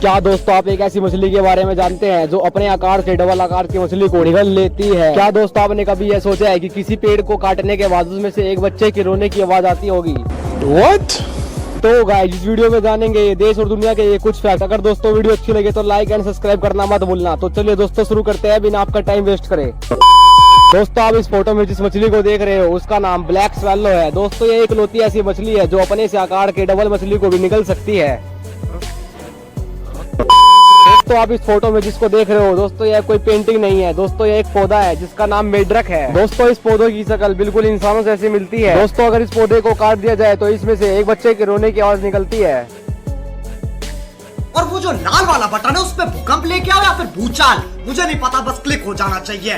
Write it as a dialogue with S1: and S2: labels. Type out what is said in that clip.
S1: क्या दोस्तों आप एक ऐसी मछली के बारे में जानते हैं जो अपने आकार से डबल आकार की मछली को निगल लेती है। क्या दोस्तों आपने कभी यह सोचा है कि किसी पेड़ को काटने के बाद उसमें से एक बच्चे के रोने की आवाज आती होगी।
S2: What?
S1: तो गाइस इस वीडियो में जानेंगे ये देश और दुनिया के ये कुछ फैक्ट। अगर दोस्तों वीडियो अच्छी लगे तो लाइक एंड सब्सक्राइब करना मत भूलना। तो चलिए दोस्तों शुरू करते हैं बिना आपका टाइम वेस्ट करे। दोस्तों आप इस फोटो में जिस मछली को देख रहे हो उसका नाम ब्लैक स्वैलो है। दोस्तों ये इकलौती ऐसी मछली है जो अपने से आकार के डबल मछली को भी निगल सकती है। दोस्तों आप इस फोटो में जिसको देख रहे हो दोस्तों यह कोई पेंटिंग नहीं है। दोस्तों यह एक पौधा है जिसका नाम मेढक है। दोस्तों इस पौधे की शक्ल बिल्कुल इंसानों जैसी मिलती है। दोस्तों अगर इस पौधे को काट दिया जाए तो इसमें से एक बच्चे के रोने की आवाज निकलती है।
S3: और वो जो लाल वाला बटन है उस पे भूकंप लेके आओ या फिर भूचाल, मुझे नहीं पता, बस क्लिक हो जाना चाहिए।